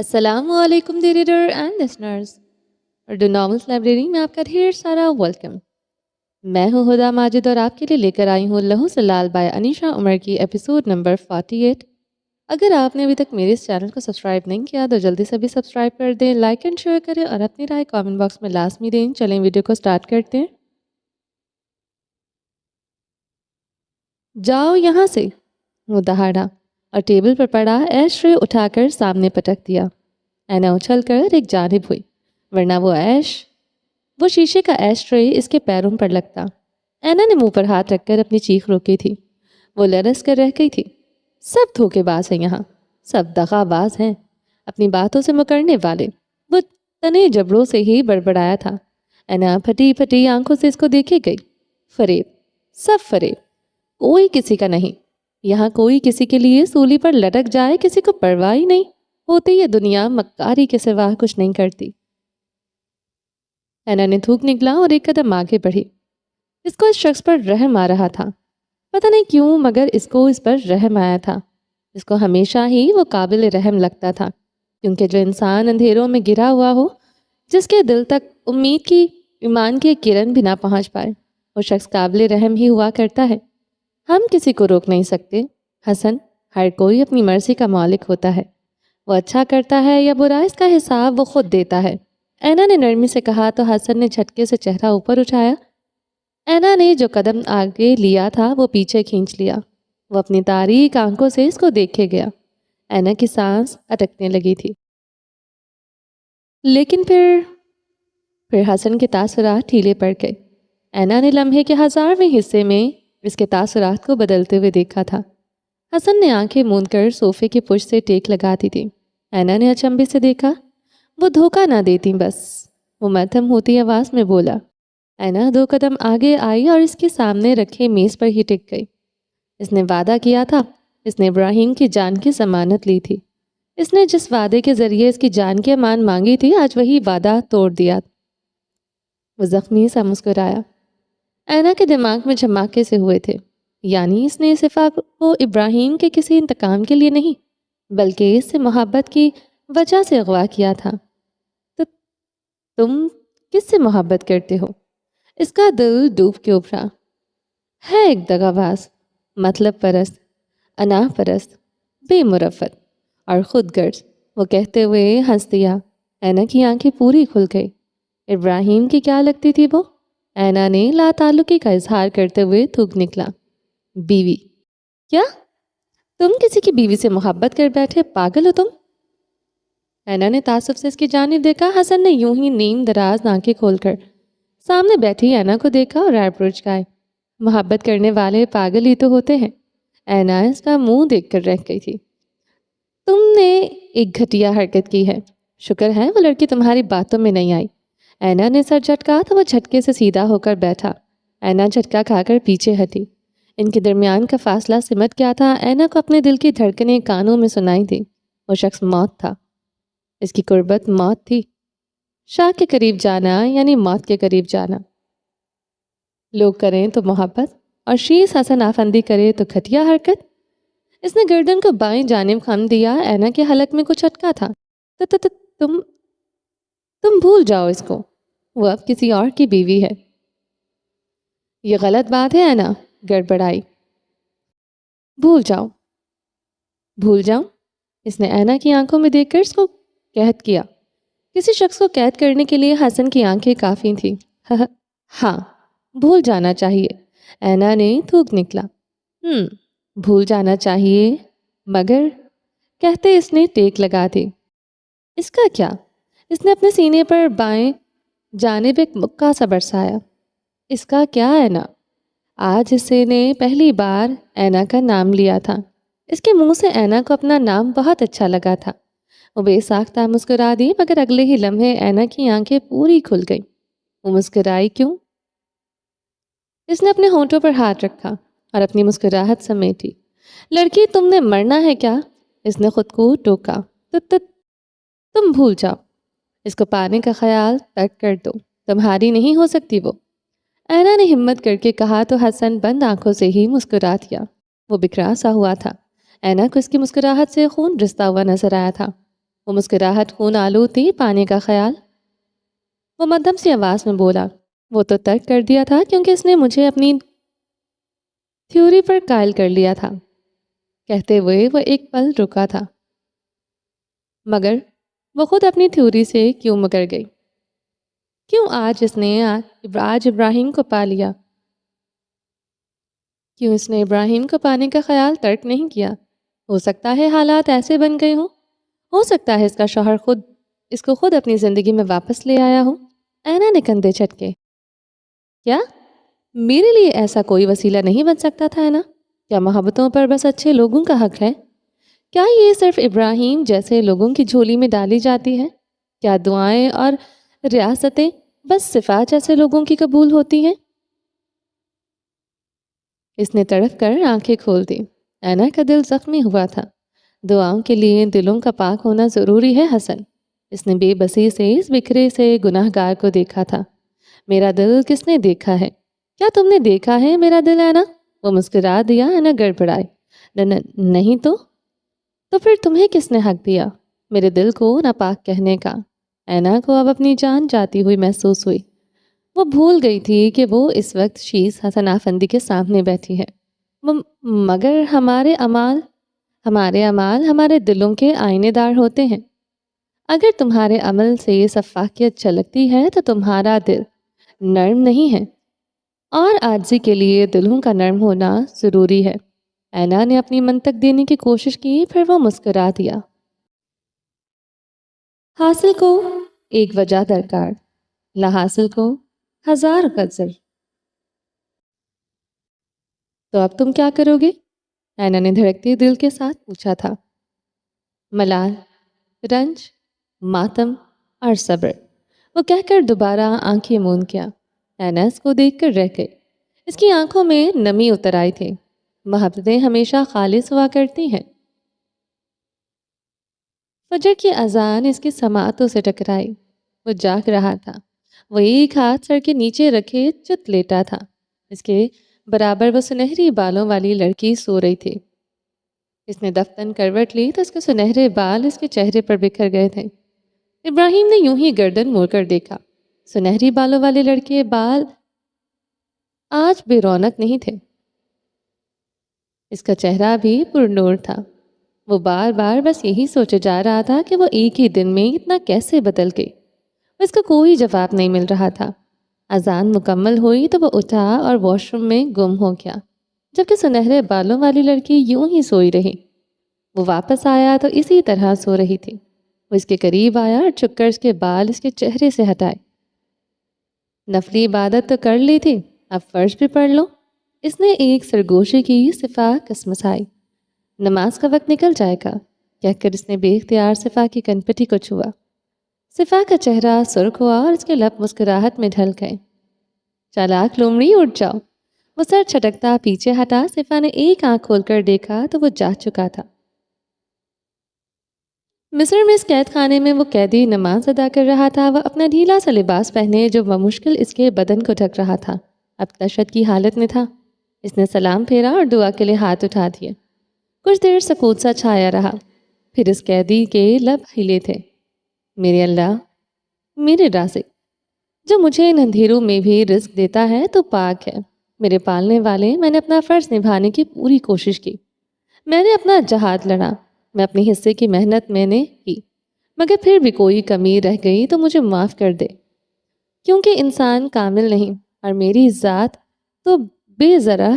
السلام علیکم the reader and listeners, Urdu novels library میں آپ کا ڈھیر سارا ویلکم۔ میں ہوں ہدا ماجد اور آپ کے لیے لے کر آئی ہوں لہو سلال بائی انیشا عمر کی ایپیسوڈ نمبر 48۔ اگر آپ نے ابھی تک میرے اس چینل کو سبسکرائب نہیں کیا تو جلدی سے بھی سبسکرائب کر دیں، لائک اینڈ شیئر کریں اور اپنی رائے کامنٹ باکس میں لازمی دیں۔ چلیں ویڈیو کو سٹارٹ کرتے ہیں۔ جاؤ یہاں سے، وہ دہاڑا اور ٹیبل پر پڑا ایش ٹرے اٹھا کر سامنے پٹک دیا۔ اینا اچھل کر ایک جانب ہوئی، ورنہ وہ شیشے کا ایش ٹرے اس کے پیروں پر لگتا۔ اینا نے منہ پر ہاتھ رکھ کر اپنی چیخ روکی تھی۔ وہ لرز کر رہ گئی تھی۔ سب دھوکے باز ہیں یہاں، سب دغا باز ہیں، اپنی باتوں سے مکرنے والے۔ وہ تنے جبڑوں سے ہی بڑبڑایا تھا۔ اینا پھٹی پھٹی آنکھوں سے اس کو دیکھے گئی۔ فریب، سب فریب، کوئی کسی کا نہیں۔ یہاں کوئی کسی کے لیے سولی پر لٹک جائے کسی کو پرواہ ہی نہیں ہوتی۔ یہ دنیا مکاری کے سوا کچھ نہیں کرتی۔ اینا نے تھوک نکلا اور ایک قدم آگے بڑھی۔ اس کو اس شخص پر رحم آ رہا تھا، پتہ نہیں کیوں، مگر اس کو اس پر رحم آیا تھا۔ اس کو ہمیشہ ہی وہ قابل رحم لگتا تھا، کیونکہ جو انسان اندھیروں میں گرا ہوا ہو، جس کے دل تک امید کی ایمان کی ایک کرن بھی نہ پہنچ پائے، وہ شخص قابل رحم ہی ہوا کرتا ہے۔ ہم کسی کو روک نہیں سکتے حسن، ہر کوئی اپنی مرضی کا مالک ہوتا ہے۔ وہ اچھا کرتا ہے یا برا، اس کا حساب وہ خود دیتا ہے۔ اینا نے نرمی سے کہا تو حسن نے جھٹکے سے چہرہ اوپر اٹھایا۔ اینا نے جو قدم آگے لیا تھا وہ پیچھے کھینچ لیا۔ وہ اپنی تاریک آنکھوں سے اس کو دیکھے گیا۔ اینا کی سانس اٹکنے لگی تھی، لیکن پھر حسن کے تاثرات ڈھیلے پڑ گئے۔ اینا نے لمحے کے 1000ویں حصے میں اس کے تاثرات کو بدلتے ہوئے دیکھا تھا۔ حسن نے آنکھیں موند کر صوفے کی پشت سے ٹیک لگاتی تھی۔ اینا نے اچنبے سے دیکھا۔ وہ دھوکہ نہ دیتی بس، وہ مدھم ہوتی آواز میں بولا۔ اینا 2 قدم آگے آئی اور اس کے سامنے رکھے میز پر ہی ٹک گئی۔ اس نے وعدہ کیا تھا، اس نے ابراہیم کی جان کی ضمانت لی تھی۔ اس نے جس وعدے کے ذریعے اس کی جان کی امان مانگی تھی، آج وہی وعدہ توڑ دیا۔ وہ زخمی سا مسکرایا۔ اینا کے دماغ میں جھماکے سے ہوئے تھے، یعنی اس نے صفا کو ابراہیم کے کسی انتقام کے لیے نہیں، بلکہ اس سے محبت کی وجہ سے اغوا کیا تھا۔ تو تم کس سے محبت کرتے ہو؟ اس کا دل ڈوب کے ابھرا۔ ہے ایک دغا باز، مطلب پرست، انا پرست، بے مرفت اور خود غرض، وہ کہتے ہوئے ہنس دیا۔ اینا کی آنکھیں پوری کھل گئی۔ ابراہیم کی کیا لگتی تھی وہ؟ اینا نے لا تعلقی کا اظہار کرتے ہوئے تھوک نکلا۔ بیوی؟ کیا تم کسی کی بیوی سے محبت کر بیٹھے؟ پاگل ہو تم؟ اینا نے تعصب سے اس کی جانب دیکھا۔ حسن نے یوں ہی نیم دراز آنکھیں کھول کر سامنے بیٹھی اینا کو دیکھا اور رائے پرچکائے۔ محبت کرنے والے پاگل ہی تو ہوتے ہیں۔ اینا اس کا منہ دیکھ کر رہ گئی تھی۔ تم نے ایک گھٹیا حرکت کی ہے، شکر ہے وہ لڑکی تمہاری باتوں میں نہیں آئی۔ اینا نے سر جھٹکا تو وہ جھٹکے سے سیدھا ہو کر بیٹھا۔ اینا جھٹکا کھا کر پیچھے ہٹی۔ ان کے درمیان کا فاصلہ سمٹ گیا تھا۔ اینا کو اپنے دل کی دھڑکنیں کانوں میں سنائی تھی۔ وہ شخص موت تھا، اس کی قربت موت تھی۔ شاہ کے قریب جانا یعنی موت کے قریب جانا۔ لوگ کریں تو محبت اور شیز حسن آفندی کرے تو گھٹیا حرکت۔ اس نے گردن کو بائیں جانب خم دیا۔ اینا کے حلق میں کچھ اٹکا تھا۔ تم بھول جاؤ اس کو، وہ اب کسی اور کی بیوی ہے۔ یہ غلط بات ہے اینا، گڑبڑائی۔ بھول جاؤ۔ بھول جاؤں؟ اس نے اینا کی آنکھوں میں دیکھ کر اس کو قید کیا۔ کسی شخص کو قید کرنے کے لیے حسن کی آنکھیں کافی تھیں۔ ہاں، بھول جانا چاہیے۔ اینا نے تھوک نکلا۔ بھول جانا چاہیے، مگر کہتے اس نے ٹیک لگا دی۔ اس کا کیا؟ اس نے اپنے سینے پر بائیں جانب ایک مکہ سا برسایا۔ اس کا کیا اینا؟ آج اسے نے پہلی بار اینا کا نام لیا تھا۔ اس کے منہ سے اینا کو اپنا نام بہت اچھا لگا تھا۔ وہ بے ساختہ مسکرا دی، مگر اگلے ہی لمحے اینا کی آنکھیں پوری کھل گئیں۔ وہ مسکرائی کیوں؟ اس نے اپنے ہونٹوں پر ہاتھ رکھا اور اپنی مسکراہٹ سمیٹی۔ لڑکی، تم نے مرنا ہے کیا؟ اس نے خود کو ٹوکا۔ تم بھول جاؤ، اس کو پانے کا خیال ترک کر دو، تمہاری نہیں ہو سکتی وہ۔ اینا نے ہمت کر کے کہا تو حسن بند آنکھوں سے ہی مسکرا دیا۔ وہ بکھرا سا ہوا تھا۔ اینا کو اس کی مسکراہٹ سے خون رستا ہوا نظر آیا تھا۔ وہ مسکراہٹ خون آلود تھی، پانے کا خیال۔ وہ مدھم سی آواز میں بولا، وہ تو ترک کر دیا تھا کیونکہ اس نے مجھے اپنی تھیوری پر قائل کر لیا تھا۔ کہتے ہوئے وہ ایک پل رکا تھا، مگر وہ خود اپنی تھیوری سے کیوں مکر گئی؟ کیوں آج ابراہیم کو پا لیا؟ کیوں اس نے ابراہیم کو پانے کا خیال ترک نہیں کیا؟ ہو سکتا ہے حالات ایسے بن گئے ہوں، ہو سکتا ہے اس کا شوہر اس کو خود اپنی زندگی میں واپس لے آیا ہو۔ اینا نے کندھے جھٹکے۔ کیا؟ میرے لیے ایسا کوئی وسیلہ نہیں بن سکتا تھا اینا؟ کیا محبتوں پر بس اچھے لوگوں کا حق ہے؟ کیا یہ صرف ابراہیم جیسے لوگوں کی جھولی میں ڈالی جاتی ہے؟ کیا دعائیں اور ریاستیں بس صفات جیسے لوگوں کی قبول ہوتی ہیں؟ اس نے تڑپ کر آنکھیں کھول دی۔ اینا کا دل زخمی ہوا تھا۔ دعاؤں کے لیے دلوں کا پاک ہونا ضروری ہے حسن۔ اس نے بے بسی سے اس بکھرے سے گناہ گار کو دیکھا تھا۔ میرا دل کس نے دیکھا ہے؟ کیا تم نے دیکھا ہے میرا دل اینا؟ وہ مسکرا دیا۔ اینا گڑبڑائی۔ نہیں تو پھر تمہیں کس نے حق دیا میرے دل کو ناپاک کہنے کا؟ اینا کو اب اپنی جان جاتی ہوئی محسوس ہوئی۔ وہ بھول گئی تھی کہ وہ اس وقت شیز حسن آفندی کے سامنے بیٹھی ہے۔ مگر ہمارے اعمال ہمارے دلوں کے آئینے دار ہوتے ہیں۔ اگر تمہارے عمل سے شفافیت چھلکتی ہے تو تمہارا دل نرم نہیں ہے، اور عاجزی کے لیے دلوں کا نرم ہونا ضروری ہے۔ اینا نے اپنی منطق دینے کی کوشش کی، پھر وہ مسکرا دیا۔ حاصل کو ایک وجہ درکار، لا حاصل کو ہزار قدر۔ تو اب تم کیا کرو گے؟ اینا نے دھڑکتے دل کے ساتھ پوچھا تھا۔ ملال، رنج، ماتم اور صبر، وہ کہہ کر دوبارہ آنکھیں موند کیا۔ اینا اس کو دیکھ کر رہ گئی۔ اس کی آنکھوں میں نمی اتر آئی تھی۔ محبتیں ہمیشہ خالص ہوا کرتی ہیں۔ فجر کی اذان اس کی سماعتوں سے ٹکرائی۔ وہ جاگ رہا تھا۔ وہ ایک ہاتھ سر کے نیچے رکھے چت لیٹا تھا۔ اس کے برابر وہ سنہری بالوں والی لڑکی سو رہی تھی۔ اس نے دفتن کروٹ لی تو اس کے سنہرے بال اس کے چہرے پر بکھر گئے تھے۔ ابراہیم نے یوں ہی گردن موڑ کر دیکھا۔ سنہری بالوں والے لڑکے بال آج بے رونق نہیں تھے۔ اس کا چہرہ بھی پر نور تھا۔ وہ بار بار بس یہی سوچے جا رہا تھا کہ وہ ایک ہی دن میں اتنا کیسے بدل گئی۔ اس کا کوئی جواب نہیں مل رہا تھا۔ اذان مکمل ہوئی تو وہ اٹھا اور واش روم میں گم ہو گیا، جبکہ سنہرے بالوں والی لڑکی یوں ہی سوئی رہی۔ وہ واپس آیا تو اسی طرح سو رہی تھی۔ وہ اس کے قریب آیا اور چھپ کر اس کے بال اس کے چہرے سے ہٹائے۔ نفلی عبادت تو کر لی تھی، اب فرض بھی پڑھ لو۔ اس نے ایک سرگوشی کی، صفا کسمسائی۔ نماز کا وقت نکل جائے گا، کہہ کر اس نے بے اختیار صفا کی کنپٹی کو چھوا۔ صفا کا چہرہ سرخ ہوا اور اس کے لب مسکراہٹ میں ڈھل گئے۔ چالاک لومڑی، اٹھ جاؤ۔ وہ سر چھٹکتا پیچھے ہٹا۔ صفا نے ایک آنکھ کھول کر دیکھا تو وہ جا چکا تھا۔ مصر میں اس قید خانے میں وہ قیدی نماز ادا کر رہا تھا۔ وہ اپنا ڈھیلا سا لباس پہنے جو بمشکل اس کے بدن کو ڈھک رہا تھا، اب تشدد کی حالت میں تھا۔ اس نے سلام پھیرا اور دعا کے لیے ہاتھ اٹھا دیے۔ کچھ دیر سکوت سا چھایا رہا، پھر اس قیدی کے لب ہلے تھے۔ میرے اللہ، میرے رازق، جو مجھے ان اندھیروں میں بھی رزق دیتا ہے تو پاک ہے۔ میرے پالنے والے، میں نے اپنا فرض نبھانے کی پوری کوشش کی۔ میں نے اپنا جہاد لڑا، میں اپنے حصے کی محنت میں نے کی، مگر پھر بھی کوئی کمی رہ گئی تو مجھے معاف کر دے، کیونکہ انسان کامل نہیں اور میری ذات تو بے ذرا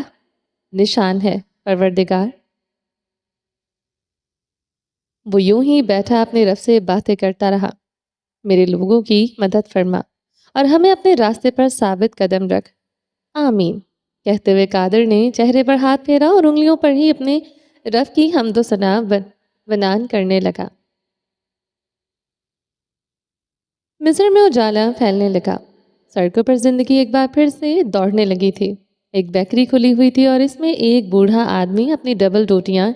نشان ہے پروردگار۔ وہ یوں ہی بیٹھا اپنے رب سے باتیں کرتا رہا۔ میرے لوگوں کی مدد فرما اور ہمیں اپنے راستے پر ثابت قدم رکھ، آمین۔ کہتے ہوئے قادر نے چہرے پر ہاتھ پھیرا اور انگلیوں پر ہی اپنے رب کی حمد و ثنا بنان کرنے لگا۔ مصر میں اجالا پھیلنے لگا۔ سڑکوں پر زندگی ایک بار پھر سے دوڑنے لگی تھی۔ ایک بیکری کھلی ہوئی تھی اور اس میں ایک بوڑھا آدمی اپنی ڈبل روٹیاں،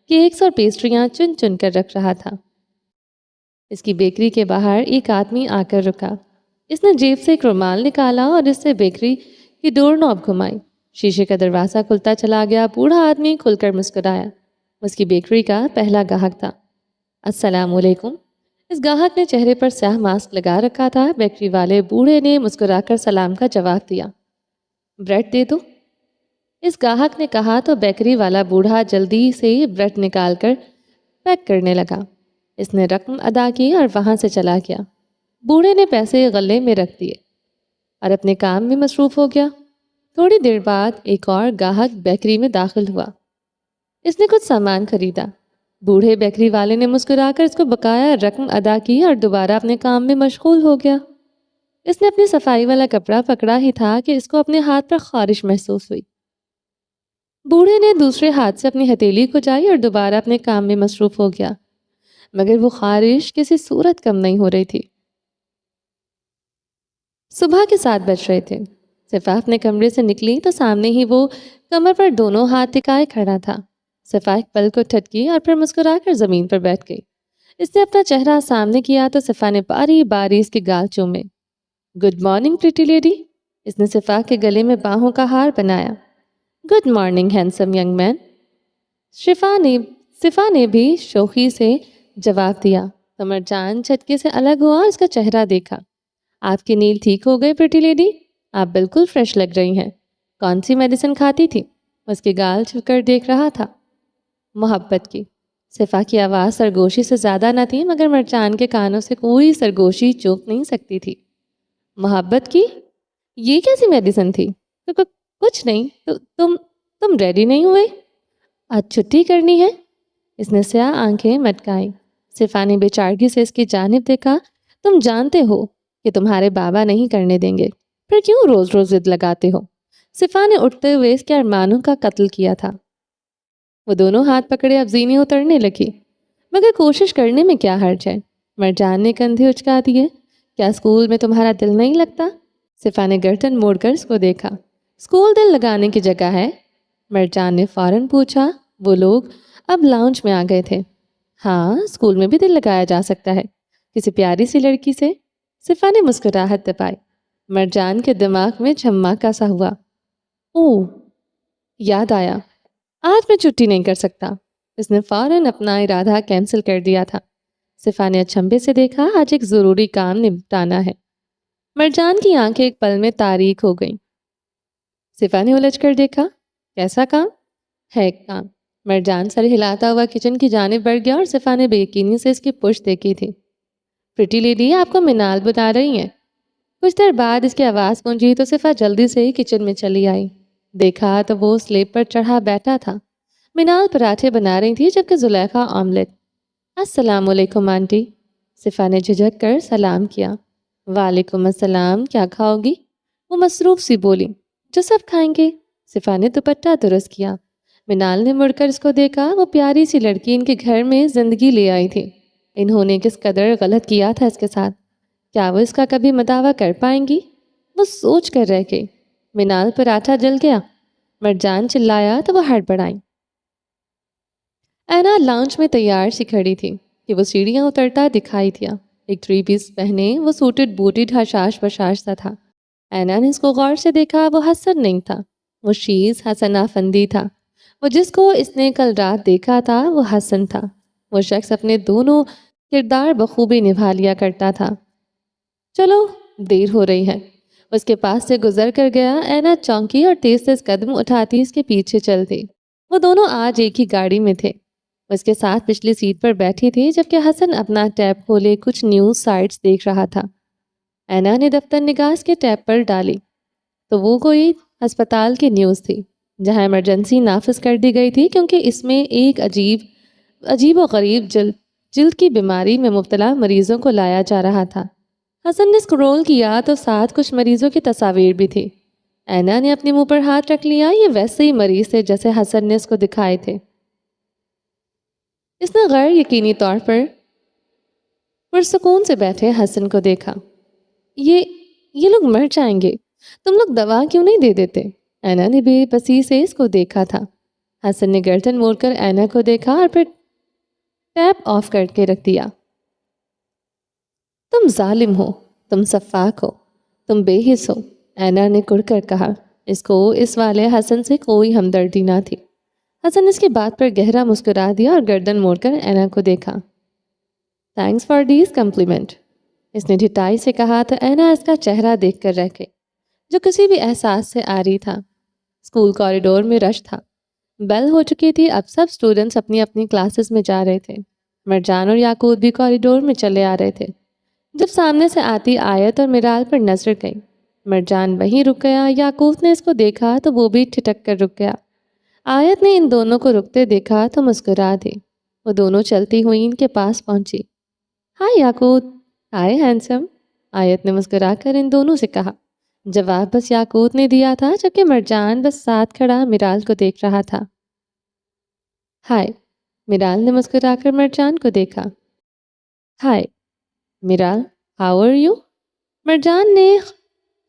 کیکس اور پیسٹریاں چن چن کر رکھ رہا تھا۔ اس کی بیکری کے باہر ایک آدمی آ کر رکا۔ اس نے جیب سے ایک رومال نکالا اور اس سے بیکری کی ڈور نوب گھمائی۔ شیشے کا دروازہ کھلتا چلا گیا۔ بوڑھا آدمی کھل کر مسکرایا۔ اس کی بیکری کا پہلا گاہک تھا۔ السلام علیکم، اس گاہک نے چہرے پر سیاہ ماسک لگا رکھا تھا۔ بیکری والے بوڑھے نے مسکرا کر سلام کا جواب دیا۔ بریڈ دے دو، اس گاہک نے کہا تو بیکری والا بوڑھا جلدی سے بریڈ نکال کر پیک کرنے لگا۔ اس نے رقم ادا کی اور وہاں سے چلا گیا۔ بوڑھے نے پیسے غلے میں رکھ دیے اور اپنے کام میں مصروف ہو گیا۔ تھوڑی دیر بعد ایک اور گاہک بیکری میں داخل ہوا۔ اس نے کچھ سامان خریدا۔ بوڑھے بیکری والے نے مسکرا کر اس کو بقایا رقم ادا کی اور دوبارہ اپنے کام میں مشغول ہو گیا۔ اس نے اپنی صفائی والا کپڑا پکڑا ہی تھا کہ اس کو اپنے ہاتھ پر خارش محسوس ہوئی۔ بوڑھے نے دوسرے ہاتھ سے اپنی ہتھیلی کو جائی اور دوبارہ اپنے کام میں مصروف ہو گیا، مگر وہ خارش کسی صورت کم نہیں ہو رہی تھی۔ صبح کے 7 بج رہے تھے۔ صفا اپنے کمرے سے نکلی تو سامنے ہی وہ کمر پر دونوں ہاتھ ٹکائے کھڑا تھا۔ صفا ایک پل کو ٹھٹکی اور پھر مسکرا کر زمین پر بیٹھ گئی۔ اس نے اپنا چہرہ سامنے کیا تو صفا نے باری باری اس کے گال چومے۔ گڈ مارننگ پریٹی لیڈی، اس نے صفا کے گلے میں باہوں کا ہار بنایا۔ Good morning handsome young man, صفا نے بھی شوخی سے جواب دیا۔ قمر جان جھٹکے سے الگ ہوا اور اس کا چہرہ دیکھا۔ آپ کی نیل ٹھیک ہو گئی پریٹی لیڈی، آپ بالکل فریش لگ رہی ہیں۔ کون سی میڈیسن کھاتی تھی؟ اس کے گال چھپ کر دیکھ رہا تھا۔ محبت کی۔ صفا کی آواز سرگوشی سے زیادہ نہ تھی، مگر مرجان کے کانوں سے کوئی سرگوشی چوک نہیں سکتی تھی۔ محبت کی؟ یہ کیسی میڈیسن تھی؟ کچھ نہیں، تم ریڈی نہیں ہوئے؟ آج چھٹی کرنی ہے؟ اس نے سیاہ آنکھیں مٹکائیں۔ صفا نے بے چارگی سے اس کی جانب دیکھا۔ تم جانتے ہو کہ تمہارے بابا نہیں کرنے دیں گے، پھر کیوں روز روز ضد لگاتے ہو؟ صفا نے اٹھتے ہوئے اس کے ارمانوں کا قتل کیا تھا۔ وہ دونوں ہاتھ پکڑے اب زینے اترنے لگی۔ مگر کوشش کرنے میں کیا حرج ہے؟ مرجان نے کندھے اچکا دیے۔ کیا اسکول میں تمہارا دل نہیں لگتا؟ صفا نے گردن موڑ کر اس کو دیکھا۔ اسکول دل لگانے کی جگہ ہے؟ مرجان نے فوراً پوچھا۔ وہ لوگ اب لاؤنج میں آ گئے تھے۔ ہاں، اسکول میں بھی دل لگایا جا سکتا ہے، کسی پیاری سی لڑکی سے۔ صفا نے مسکراہٹ دبائی۔ مرجان کے دماغ میں جھماکا سا ہوا۔ اوہ، یاد آیا، آج میں چھٹی نہیں کر سکتا۔ اس نے فوراً اپنا ارادہ کینسل کر دیا تھا۔ صفا نے اچنبھے سے دیکھا، آج ایک ضروری کام نپٹانا ہے۔ مرجان کی آنکھیں ایک پل میں تاریک ہو گئیں۔ صفا نے الجھ کر دیکھا۔ کیسا کام ہے؟ ایک کام۔ مرجان سر ہلاتا ہوا کچن کی جانب بڑھ گیا اور صفا نے بے یقینی سے اس کی پشت دیکھی تھی۔ پریٹی لیڈی، آپ کو منال بتا رہی ہیں۔ کچھ دیر بعد اس کی آواز گونجی تو صفا جلدی سے ہی کچن میں چلی آئی۔ دیکھا تو وہ سلیب پر چڑھا بیٹھا تھا۔ منال پراٹھے بنا رہی تھی جبکہ زلیخا آملیٹ۔ السلام علیکم آنٹی، صفا نے جھجک کر سلام کیا۔ وعلیکم السلام، کیا کھاؤ گی؟ وہ مصروف سی بولی۔ جو سب کھائیں گے، صفا نے دوپٹہ درست کیا۔ منال نے مڑ کر اس کو دیکھا۔ وہ پیاری سی لڑکی ان کے گھر میں زندگی لے آئی تھی۔ انہوں نے کس قدر غلط کیا تھا اس کے ساتھ، کیا وہ اس کا کبھی مداوع کر پائیں گی؟ وہ سوچ کر رہ گئی۔ منال پراٹھا جل گیا۔ مرجان چلایا تو وہ ہڑبڑائیں۔ اینا لاؤنج میں تیار سی کھڑی تھی کہ وہ سیڑھیاں اترتا دکھائی دیا۔ ایک 3 پیس پہنے وہ سوٹڈ بوٹڈ حشاش بشاش سا تھا۔ اینا نے اس کو غور سے دیکھا۔ وہ حسن نہیں تھا، وہ شیز حسن آفندی تھا۔ وہ جس کو اس نے کل رات دیکھا تھا وہ حسن تھا۔ وہ شخص اپنے دونوں کردار بخوبی نبھا لیا کرتا تھا۔ چلو، دیر ہو رہی ہے۔ اس کے پاس سے گزر کر گیا۔ اینا چونکی اور تیز تیز قدم اٹھاتی اس کے پیچھے چلتی۔ وہ دونوں آج ایک ہی گاڑی میں تھے۔ اس کے ساتھ پچھلی سیٹ پر بیٹھی تھی جبکہ حسن اپنا ٹیب کھولے کچھ نیوز سائٹس دیکھ رہا تھا۔ اینا نے دفتر نگاز کے ٹیب پر ڈالی تو وہ کوئی ہسپتال کی نیوز تھی جہاں ایمرجنسی نافذ کر دی گئی تھی کیونکہ اس میں ایک عجیب و غریب جلد کی بیماری میں مبتلا مریضوں کو لایا جا رہا تھا۔ حسن نے اسکرول کیا تو ساتھ کچھ مریضوں کی تصاویر بھی تھی۔ اینا نے اپنے منہ پر ہاتھ رکھ لیا۔ یہ ویسے ہی مریض تھے جیسے حسن نے اس کو دکھائے تھے۔ اس نے غیر یقینی طور پر پرسکون سے بیٹھے حسن کو دیکھا۔ یہ لوگ مر جائیں گے، تم لوگ دوا کیوں نہیں دے دیتے؟ اینا نے بے بسی سے اس کو دیکھا تھا۔ حسن نے گردن موڑ کر اینا کو دیکھا اور پھر ٹیپ آف کر کے رکھ دیا۔ تم ظالم ہو، تم سفاک ہو، تم بے حس ہو، اینا نے کڑ کر کہا۔ اس کو اس والے حسن سے کوئی ہمدردی نہ تھی۔ حسن اس کی بات پر گہرا مسکرا دیا اور گردن موڑ کر اینا کو دیکھا۔ تھینکس فار دیز کمپلیمنٹ، اس نے ڈھٹائی سے کہا تو اینا اس کا چہرہ دیکھ کر رہ گئی جو کسی بھی احساس سے آ رہی تھا۔ اسکول کوریڈور میں رش تھا، بیل ہو چکی تھی، اب سب اسٹوڈنٹس اپنی اپنی کلاسز میں جا رہے تھے۔ مرجان اور یاقوت بھی کوریڈور میں چلے آ رہے تھے جب سامنے سے آتی آیت اور میرال پر نظر گئی۔ مرجان وہیں رک گیا، یاقوت نے اس کو دیکھا تو وہ بھی ٹھٹک کر رک گیا۔ آیت نے ان دونوں کو رکتے دیکھا تو مسکرا دی۔ وہ دونوں چلتی ہوئی ان کے پاس پہنچی۔ ہائے یاقوت، ہائے ہینسم، آیت نے مسکرا کر ان دونوں سے کہا۔ جواب بس یاقوت نے دیا تھا جبکہ مرجان بس ساتھ کھڑا میرال کو دیکھ رہا تھا۔ ہائے، میرال نے مسکرا کر مرجان کو دیکھا۔ ہائے میرال، ہاؤ آر یو؟ مرجان نے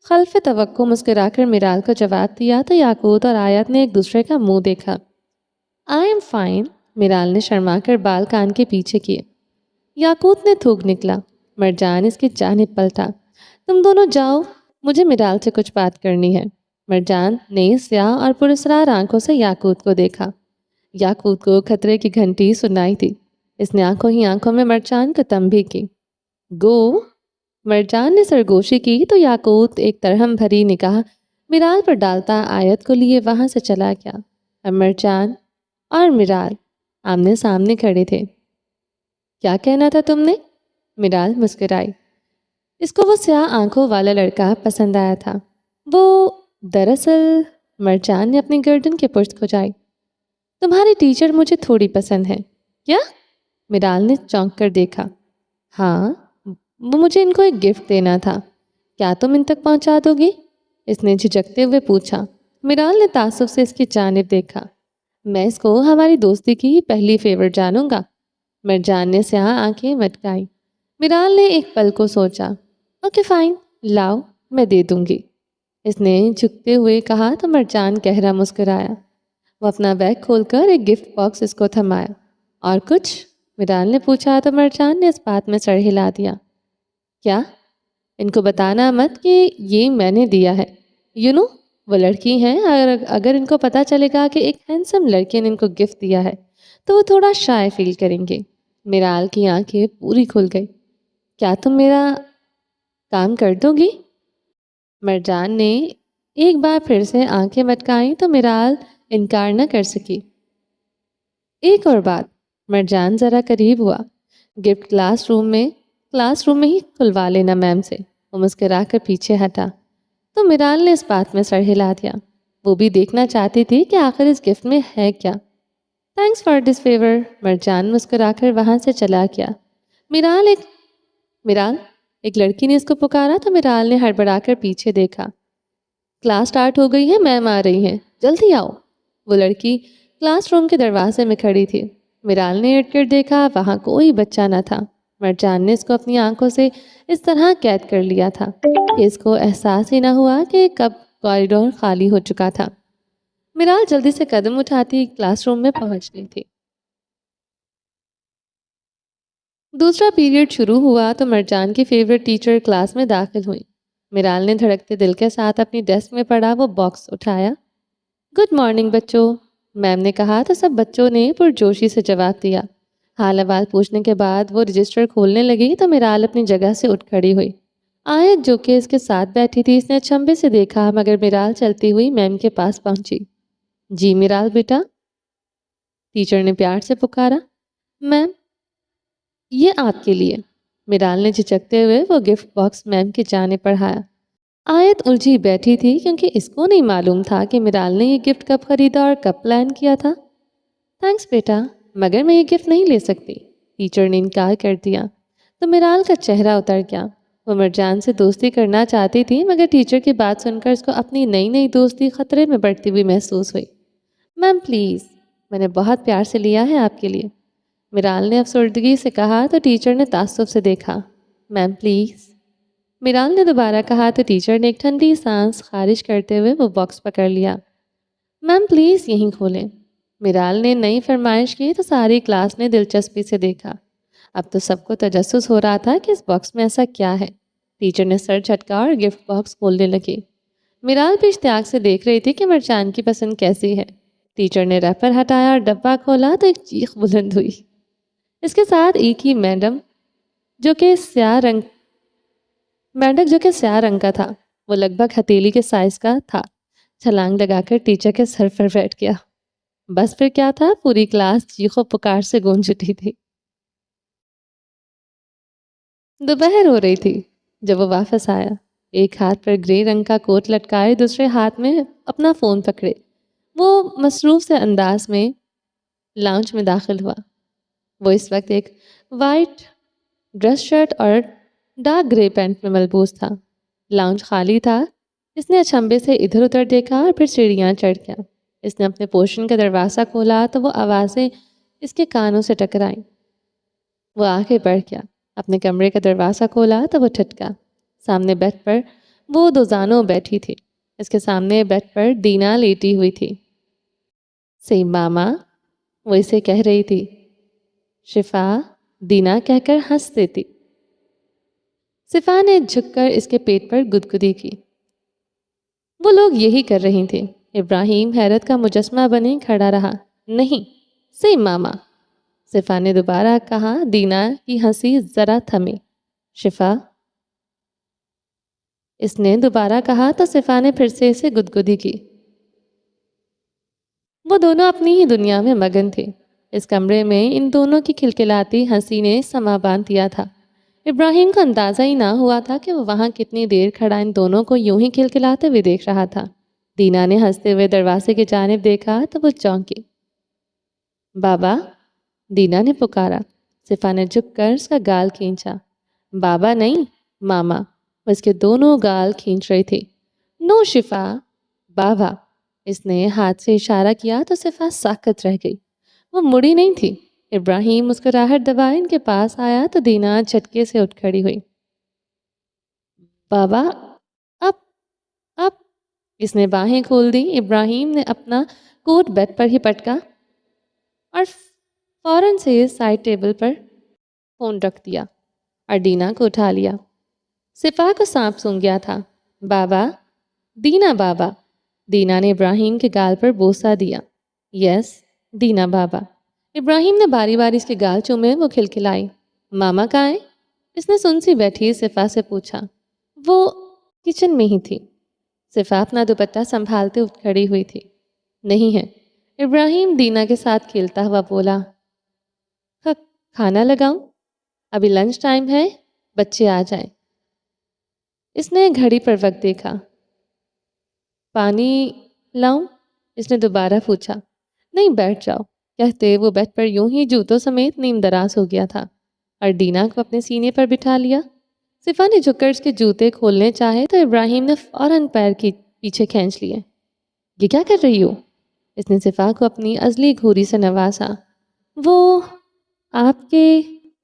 خلف توقع مسکرا کر میرال کو جواب دیا تو یاقوت اور آیت نے ایک دوسرے کا منہ دیکھا۔ آئی ایم فائن، میرال نے شرما کر بال کان کے پیچھے کیے۔ یاقوت نے تھوک نکلا۔ مرجان اس کی جانب پلٹا۔ تم دونوں جاؤ، مجھے میرال سے کچھ بات کرنی ہے۔ مرجان نے سیاہ اور پراسرار آنکھوں سے یاقوت کو دیکھا۔ یاقوت کو خطرے کی گھنٹی سنائی تھی۔ اس نے آنکھوں ہی آنکھوں میں مرجان کو تنبیہ کی۔ گو، مرجان نے سرگوشی کی تو یاقوت ایک ترہم بھری نگاہ میرال پر ڈالتا آیت کو لیے وہاں سے چلا گیا۔ اب مرجان اور میرال آمنے سامنے کھڑے تھے۔ کیا کہنا تھا تم نے؟ میرال مسکرائی۔ اس کو وہ سیاہ آنکھوں والا لڑکا پسند آیا تھا۔ وہ دراصل، مرجان نے اپنی گردن کے پشت کھجائی، تمہاری ٹیچر مجھے تھوڑی پسند ہے۔ کیا؟ میرال نے چونک کر دیکھا۔ ہاں، وہ مجھے ان کو ایک گفٹ دینا تھا، کیا تم ان تک پہنچا دو گی؟ اس نے جھجکتے ہوئے پوچھا۔ میرال نے تعصب سے اس کی جانب دیکھا۔ میں اس کو ہماری دوستی کی پہلی فیور جانوں گا۔ مرجان نے سیاہ آنکھیں مٹکائی۔ میرال نے ایک پل کو سوچا۔ اوکے فائن، لاؤ، میں دے دوں گی، اس نے جھکتے ہوئے کہا تو مرجان گہرا مسکرایا۔ وہ اپنا بیگ کھول کر ایک گفٹ باکس اس کو تھمایا۔ اور کچھ؟ میرال نے پوچھا تو مرجان نے اس بات میں سر ہلا دیا۔ کیا؟ ان کو بتانا مت کہ یہ میں نے دیا ہے۔ وہ لڑکی ہیں، اگر ان کو پتہ چلے گا کہ ایک ہینسم لڑکے نے ان کو گفٹ دیا ہے تو وہ تھوڑا شائع فیل کریں گے۔ میرال کی آنکھیں پوری کھل گئی۔ کیا تم میرا کام کر دو گی؟ مرجان نے ایک بار پھر سے آنکھیں مٹکائیں تو میرال انکار نہ کر سکی۔ ایک اور بات، مرجان ذرا قریب ہوا۔ گفٹ کلاس روم میں ہی کھلوا لینا میم سے۔ وہ مسکرا کر پیچھے ہٹا تو میرال نے اس بات میں سر ہلا دیا۔ وہ بھی دیکھنا چاہتی تھی کہ آخر اس گفٹ میں ہے کیا۔ تھینکس فار دس فیور، مرجان مسکرا کر وہاں سے چلا گیا۔ میرال ایک لڑکی نے اس کو پکارا تو میرال نے ہڑبڑا کر پیچھے دیکھا۔ کلاس سٹارٹ ہو گئی ہے، میم آ رہی ہیں، جلدی آؤ۔ وہ لڑکی کلاس روم کے دروازے میں کھڑی تھی۔ میرال نے ارد گرد دیکھا، وہاں کوئی بچہ نہ تھا۔ مرجان نے اس کو اپنی آنکھوں سے اس طرح قید کر لیا تھا کہ اس کو احساس ہی نہ ہوا کہ کب کوریڈور خالی ہو چکا تھا۔ میرال جلدی سے قدم اٹھاتی کلاس روم میں پہنچ گئی تھی۔ دوسرا پیریڈ شروع ہوا تو مرجان کی فیورٹ ٹیچر کلاس میں داخل ہوئی۔ میرال نے دھڑکتے دل کے ساتھ اپنی ڈیسک میں پڑا وہ باکس اٹھایا۔ گڈ مارننگ بچوں، میم نے کہا تو سب بچوں نے پرجوشی سے جواب دیا۔ حال احوال پوچھنے کے بعد وہ رجسٹر کھولنے لگی تو میرال اپنی جگہ سے اٹھ کھڑی ہوئی۔ آیت جو کہ اس کے ساتھ بیٹھی تھی، اس نے اچنبھے سے دیکھا مگر میرال چلتی ہوئی میم کے پاس پہنچی۔ جی میرال بیٹا، ٹیچر نے پیار سے پکارا۔ میم، یہ آپ کے لیے۔ میرال نے جھجکتے ہوئے وہ گفٹ باکس میم کی جانب بڑھایا۔ آیت الجھی بیٹھی تھی کیونکہ اس کو نہیں معلوم تھا کہ میرال نے یہ گفٹ کب خریدا اور کب پلان کیا تھا۔ تھینکس بیٹا، مگر میں یہ گفٹ نہیں لے سکتی، ٹیچر نے انکار کر دیا تو میرال کا چہرہ اتر گیا۔ وہ مرجان سے دوستی کرنا چاہتی تھی مگر ٹیچر کی بات سن کر اس کو اپنی نئی دوستی خطرے میں بڑھتی ہوئی محسوس ہوئی۔ میم پلیز، میں نے بہت پیار سے لیا ہے آپ کے لیے، میرال نے افسردگی سے کہا تو ٹیچر نے تعصب سے دیکھا۔ میم پلیز، میرال نے دوبارہ کہا تو ٹیچر نے ایک ٹھنڈی سانس خارج کرتے ہوئے وہ باکس پکڑ لیا۔ میم پلیز یہیں کھولیں۔ میرال نے نئی فرمائش کی تو ساری کلاس نے دلچسپی سے دیکھا۔ اب تو سب کو تجسس ہو رہا تھا کہ اس باکس میں ایسا کیا ہے۔ ٹیچر نے سر جھٹکا اور گفٹ باکس کھولنے لگی۔ میرال بھی اشتیاق سے دیکھ رہی تھی کہ مرجان کی پسند کیسی ہے۔ ٹیچر نے ریپر ہٹایا اور ڈبہ کھولا تو ایک چیخ بلند ہوئی۔ اس کے ساتھ ایک ہی میڈم جو کہ سیاہ رنگ مینڈک جو کہ سیاہ رنگ کا تھا، وہ لگ بھگ ہتھیلی کے سائز کا تھا، چھلانگ لگا کر ٹیچر کے سر پر بیٹھ گیا۔ بس پھر کیا تھا، پوری کلاس چیخ و پکار سے گونج اٹھی تھی۔ دوپہر ہو رہی تھی جب وہ واپس آیا، ایک ہاتھ پر گرے رنگ کا کوٹ لٹکائے، دوسرے ہاتھ میں اپنا فون پکڑے۔ وہ مصروف سے انداز میں لاؤنج میں داخل ہوا۔ وہ اس وقت ایک وائٹ ڈریس شرٹ اور ڈارک گرے پینٹ میں ملبوس تھا۔ لاؤنج خالی تھا۔ اس نے اچھمبے سے ادھر ادھر دیکھا اور پھر سیڑھیاں چڑھ گیا۔ اس نے اپنے پورشن کا دروازہ کھولا تو وہ آوازیں اس کے کانوں سے ٹکرائیں۔ وہ آگے بڑھ گیا، اپنے کمرے کا دروازہ کھولا تو وہ ٹھٹکا۔ سامنے بیڈ پر وہ دوزانوں بیٹھی تھی۔ اس کے سامنے بیڈ پر دینا لیٹی ہوئی تھی۔ سی ماما، وہ اسے کہہ رہی تھی۔ شفا، دینا کہہ کر ہنس دیتی۔ شفا نے جھک کر اس کے پیٹ پر گدگدی کی۔ وہ لوگ یہی کر رہی تھے۔ ابراہیم حیرت کا مجسمہ بنے کھڑا رہا۔ نہیں، سی ماما، شفا نے دوبارہ کہا۔ دینا کی ہنسی ذرا تھمی۔ شفا، اس نے دوبارہ کہا تو شفا نے پھر سے اسے گدگدی کی۔ وہ دونوں اپنی ہی دنیا میں مگن تھے۔ اس کمرے میں ان دونوں کی کھلکھلاتی ہنسی نے سما باندھ دیا تھا۔ ابراہیم کو اندازہ ہی نہ ہوا تھا کہ وہ وہاں کتنی دیر کھڑا ان دونوں کو یوں ہی کھلکھلاتے ہوئے دیکھ رہا تھا۔ دینا نے ہنستے ہوئے دروازے کی جانب دیکھا تو وہ چونکی۔ بابا، دینا نے پکارا۔ شفا نے جھک کر اس کا گال کھینچا۔ بابا نہیں، ماما، وہ اس کے دونوں گال کھینچ رہی تھی۔ نو شفا، بابا۔ اس نے ہاتھ سے اشارہ کیا تو شفا ساکت رہ گئی۔ وہ مڑی نہیں تھی۔ ابراہیم مسکراہٹ دبائے ان کے پاس آیا تو دینا جھٹکے سے اٹھ کھڑی ہوئی۔ بابا، اب اس نے باہیں کھول دی۔ ابراہیم نے اپنا کوٹ بیڈ پر ہی پٹکا اور فوراً سے سائڈ ٹیبل پر فون رکھ دیا اور دینا کو اٹھا لیا۔ شفا کو سانپ سونگھ گیا تھا۔ بابا، دینا بابا۔ دینا نے ابراہیم کے گال پر بوسہ دیا۔ یس، دینا بابا۔ ابراہیم نے باری باری اس کے گال چومے۔ وہ کھلکھلائی۔ ماما کہاں ہے؟ اس نے سنسی بیٹھی شفا سے پوچھا۔ وہ کچن میں ہی تھی۔ شفا اپنا دوپٹہ سنبھالتے اٹھ کھڑی ہوئی تھی۔ نہیں ہے، ابراہیم دینا کے ساتھ کھیلتا ہوا بولا۔ کھانا لگاؤں؟ ابھی لنچ ٹائم ہے، بچے آ جائیں۔ اس نے گھڑی پر وقت دیکھا۔ پانی لاؤں؟ اس نے دوبارہ پوچھا۔ نہیں، بیٹھ جاؤ، کہتے وہ بیڈ پر یوں ہی جوتوں سمیت نیم دراز ہو گیا تھا اور دینا کو اپنے سینے پر بٹھا لیا۔ شفا نے جھک کر اس کے جوتے کھولنے چاہے تو ابراہیم نے فوراً پیر کی پیچھے کھینچ لیے۔ یہ کیا کر رہی ہو؟ اس نے شفا کو اپنی ازلی گھوری سے نوازا۔ وہ آپ کے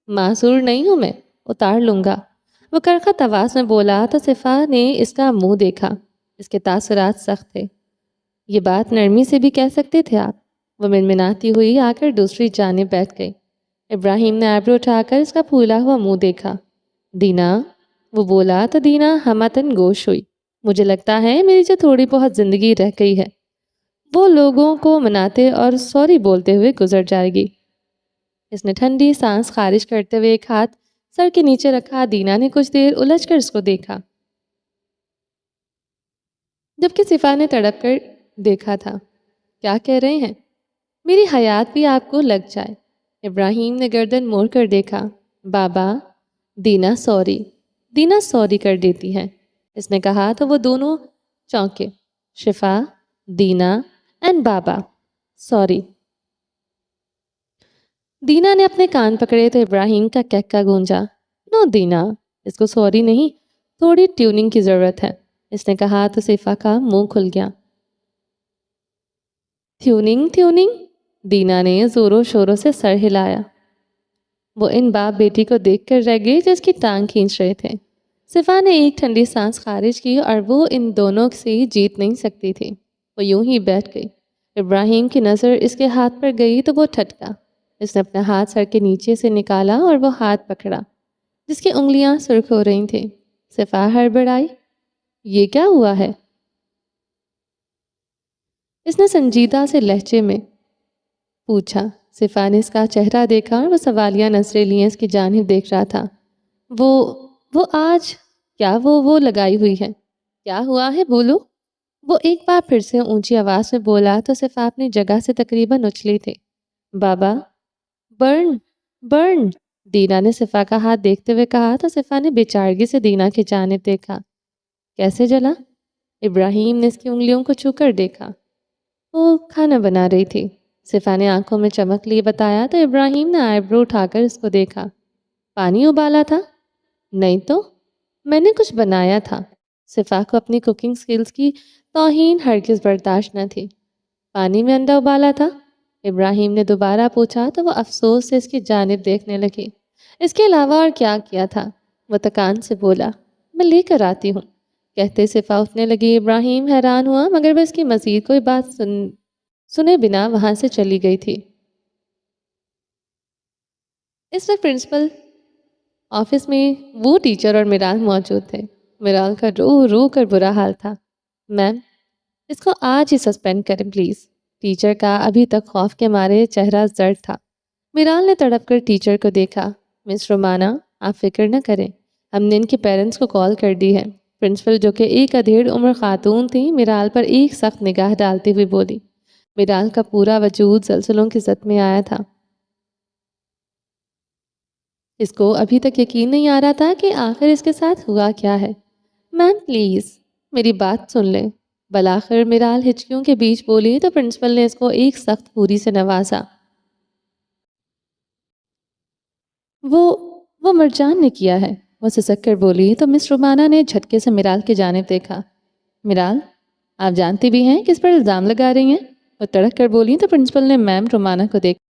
معذور نہیں ہوں میں، اتار لوں گا، وہ کرخت آواز میں بولا تو شفا نے اس کا منہ دیکھا۔ اس کے تاثرات سخت تھے۔ یہ بات نرمی سے بھی کہہ سکتے تھے آپ۔ وہ منمناتی ہوئی آ کر دوسری جانب بیٹھ گئی۔ ابراہیم نے آئبرو اٹھا کر اس کا پھولا ہوا منہ دیکھا۔ دینا، وہ بولا تو دینا ہمتن گوش ہوئی۔ مجھے لگتا ہے میری جو تھوڑی بہت زندگی رہ گئی ہے وہ لوگوں کو مناتے اور سوری بولتے ہوئے گزر جائے گی۔ اس نے ٹھنڈی سانس خارج کرتے ہوئے ایک ہاتھ سر کے نیچے رکھا۔ دینا نے کچھ دیر الجھ کر اس کو دیکھا، جبکہ شفا نے تڑپ کر دیکھا تھا۔ کیا کہہ رہے ہیں؟ میری حیات بھی آپ کو لگ جائے۔ ابراہیم نے گردن موڑ کر دیکھا۔ بابا، دینا سوری، دینا سوری کر دیتی ہے، اس نے کہا تو وہ دونوں چونکے۔ شفا، دینا اینڈ بابا، سوری۔ دینا نے اپنے کان پکڑے تو ابراہیم کا کہکا گونجا۔ نو دینا، اس کو سوری نہیں، تھوڑی ٹیوننگ کی ضرورت ہے، اس نے کہا تو شفا کا منہ کھل گیا۔ ٹیوننگ؟ دینا نے زوروں شوروں سے سر ہلایا۔ وہ ان باپ بیٹی کو دیکھ کر رہ گئی جو اس کی ٹانگ کھینچ رہے تھے۔ شفا نے ایک ٹھنڈی سانس خارج کی اور وہ ان دونوں سے جیت نہیں سکتی تھی۔ وہ یوں ہی بیٹھ گئی۔ ابراہیم کی نظر اس کے ہاتھ پر گئی تو وہ ٹھٹکا۔ اس نے اپنا ہاتھ سر کے نیچے سے نکالا اور وہ ہاتھ پکڑا جس کی انگلیاں سرخ ہو رہی تھیں۔ شفا ہڑبڑائی۔ یہ کیا ہوا ہے؟ اس نے سنجیدہ سے لہجے میں پوچھا۔ شفا نے اس کا چہرہ دیکھا اور وہ سوالیہ نظریں لیے اس کی جانب دیکھ رہا تھا۔ وہ وہ آج کیا وہ لگائی ہوئی ہے؟ کیا ہوا ہے بولو؟ وہ ایک بار پھر سے اونچی آواز میں بولا تو صفا اپنی جگہ سے تقریباً اچھلی تھی۔ بابا، برن برن دینا نے صفا کا ہاتھ دیکھتے ہوئے کہا تو صفا نے بے چارگی سے دینا کی جانب دیکھا۔ کیسے جلا؟ ابراہیم نے اس کی انگلیوں کو چھو کر دیکھا۔ وہ کھانا بنا رہی تھی، صفا نے آنکھوں میں چمک لیے بتایا تو ابراہیم نے آئی برو اٹھا کر اس کو دیکھا۔ پانی ابالا تھا؟ نہیں تو، میں نے کچھ بنایا تھا۔ صفا کو اپنی کوکنگ سکلز کی توہین ہرگز برداشت نہ تھی۔ پانی میں انڈا ابالا تھا؟ ابراہیم نے دوبارہ پوچھا تو وہ افسوس سے اس کی جانب دیکھنے لگی۔ اس کے علاوہ اور کیا کیا تھا؟ وہ تکان سے بولا۔ میں لے کر آتی ہوں، کہتے صفا اٹھنے لگی۔ ابراہیم حیران ہوا مگر وہ اس کی مزید کوئی بات سنے بنا وہاں سے چلی گئی تھی۔ اس وقت پرنسپل آفس میں وہ ٹیچر اور میرال موجود تھے۔ میرال کا رو رو کر برا حال تھا۔ میم، اس کو آج ہی سسپینڈ کریں پلیز۔ ٹیچر کا ابھی تک خوف کے مارے چہرہ زرد تھا۔ میرال نے تڑپ کر ٹیچر کو دیکھا۔ مس رومانا، آپ فکر نہ کریں، ہم نے ان کے پیرنٹس کو کال کر دی ہے۔ پرنسپل جو کہ ایک ادھیڑ عمر خاتون تھی میرال پر ایک سخت نگاہ ڈالتی ہوئی بولی۔ میرال کا پورا وجود زلزلوں کی زد میں آیا تھا۔ اس کو ابھی تک یقین نہیں آ رہا تھا کہ آخر اس کے ساتھ ہوا کیا ہے۔ میم پلیز میری بات سن لیں۔ بلاخر میرال ہچکیوں کے بیچ بولی تو پرنسپل نے اس کو ایک سخت پوری سے نوازا۔ وہ مرجان نے کیا ہے، وہ سسک کر بولی تو مس رومانا نے جھٹکے سے میرال کی جانب دیکھا۔ میرال، آپ جانتی بھی ہیں کس پر الزام لگا رہی ہیں؟ وہ تڑک کر بولی تو پرنسپل نے میم رومانا کو دیکھا۔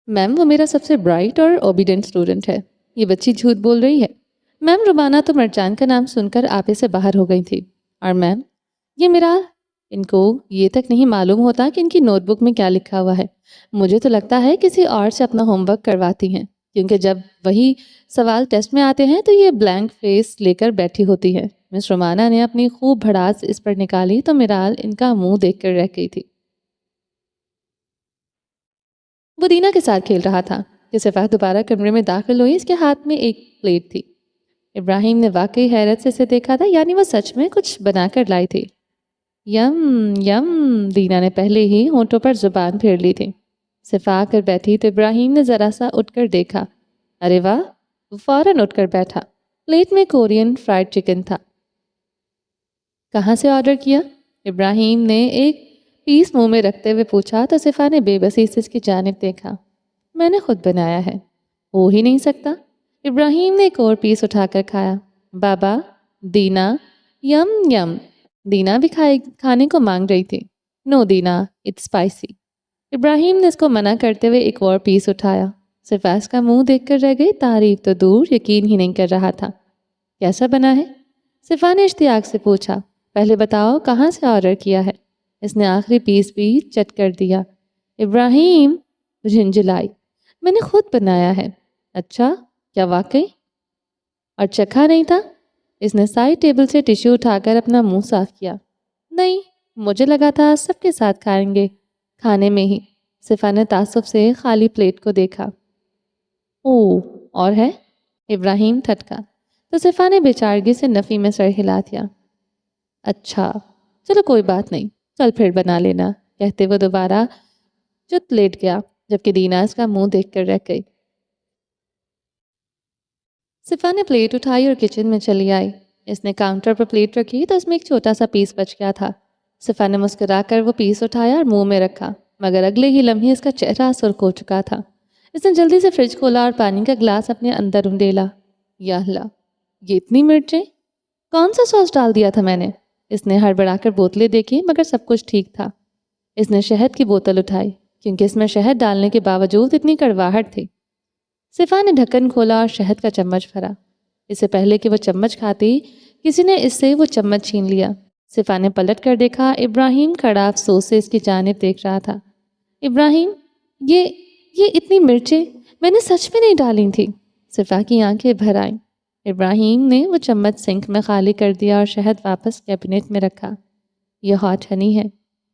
میم، وہ میرا سب سے برائٹ اور اوبیڈینٹ اسٹوڈنٹ ہے، یہ بچی جھوٹ بول رہی ہے۔ میم رومانا تو مرجان کا نام سن کر آپے سے باہر ہو گئی تھی۔ اور میم، یہ میرال، ان کو یہ تک نہیں معلوم ہوتا کہ ان کی نوٹ بک میں کیا لکھا ہوا ہے۔ مجھے تو لگتا ہے کسی اور سے اپنا ہوم ورک کرواتی ہیں، کیونکہ جب وہی سوال ٹیسٹ میں آتے ہیں تو یہ بلینک فیس لے کر بیٹھی ہوتی ہے۔ مس رومانا نے اپنی خوب بھڑاس اس پر نکالی تو میرال ان کا منہ دیکھ کر رہ گئی تھی۔ وہ دینا کے ساتھ کھیل رہا تھا کہ صفا دوبارہ کمرے میں داخل ہوئی۔ اس کے ہاتھ میں ایک پلیٹ تھی۔ ابراہیم نے واقعی حیرت سے اسے دیکھا تھا، یعنی وہ سچ میں کچھ بنا کر لائی تھی۔ یم یم، دینا نے پہلے ہی ہونٹوں پر زبان پھیر لی تھی۔ صفا آ کر بیٹھی تو ابراہیم نے ذرا سا اٹھ کر دیکھا۔ ارے واہ، وہ فوراً اٹھ کر بیٹھا۔ پلیٹ میں کورین فرائیڈ چکن تھا۔ کہاں سے آرڈر کیا؟ ابراہیم نے ایک پیس منہ میں رکھتے ہوئے پوچھا تو صفا نے بے بسی سے اس کی جانب دیکھا۔ میں نے خود بنایا ہے۔ ہو ہی نہیں سکتا۔ ابراہیم نے ایک اور پیس اٹھا کر کھایا۔ بابا، دینا، یم یم۔ دینا بھی کھانے کو مانگ رہی تھی۔ نو دینا، اٹس اسپائسی۔ ابراہیم نے اس کو منع کرتے ہوئے ایک اور پیس اٹھایا۔ صفا اس کا منہ دیکھ کر رہ گئی، تعریف تو دور، یقین ہی نہیں کر رہا تھا۔ کیسا بنا ہے؟ صفا نے اشتیاق سے پوچھا۔ پہلے بتاؤ کہاں سے آرڈر کیا ہے؟ اس نے آخری پیس بھی چٹ کر دیا۔ ابراہیم جھنجھلائی۔ میں نے خود بنایا ہے۔ اچھا، کیا واقعی؟ اور چکھا نہیں تھا؟ اس نے سائڈ ٹیبل سے ٹیشو اٹھا کر اپنا منہ صاف کیا۔ نہیں، مجھے لگا تھا سب کے ساتھ کھائیں گے، کھانے میں ہی۔ صفا نے تعصب سے خالی پلیٹ کو دیکھا۔ اوہ، اور ہے؟ ابراہیم تھٹکا تو صفا نے بیچارگی سے نفی میں سر ہلا دیا۔ اچھا، چلو کوئی بات نہیں، کل پھر بنا لینا، کہتے وہ دوبارہ چت لیٹ گیا، جبکہ دینا اس کا منہ دیکھ کر رہ گئی۔ صفا نے پلیٹ اٹھائی اور کچن میں چلی آئی۔ اس نے کاؤنٹر پر پلیٹ رکھی تو اس میں ایک چھوٹا سا پیس بچ گیا تھا۔ صفا نے مسکرا کر وہ پیس اٹھایا اور منہ میں رکھا، مگر اگلے ہی لمحے اس کا چہرہ سرخ ہو چکا تھا۔ اس نے جلدی سے فریج کھولا اور پانی کا گلاس اپنے اندر انڈیلا۔ یا اللہ، یہ اتنی مرچیں! کون سا سوس ڈال دیا تھا میں نے؟ اس نے ہڑبڑا کر بوتلیں دیکھی مگر سب کچھ ٹھیک تھا۔ اس نے شہد کی بوتل اٹھائی کیونکہ اس میں شہد ڈالنے کے باوجود اتنی کڑواہٹ تھی۔ صفا نے ڈھکن کھولا اور شہد کا چمچ بھرا۔ اس سے پہلے کہ وہ چمچ کھاتی، کسی نے اس سے وہ چمچ چھین لیا۔ صفا نے پلٹ کر دیکھا، ابراہیم کھڑا افسوس سے اس کی جانب دیکھ رہا تھا۔ ابراہیم، یہ اتنی مرچیں میں نے سچ میں نہیں ڈالی تھی۔ صفا کی آنکھیں بھر آئیں۔ ابراہیم نے وہ چمچ سنک میں خالی کر دیا اور شہد واپس کیبنٹ میں رکھا۔ یہ ہاٹ ہنی ہے۔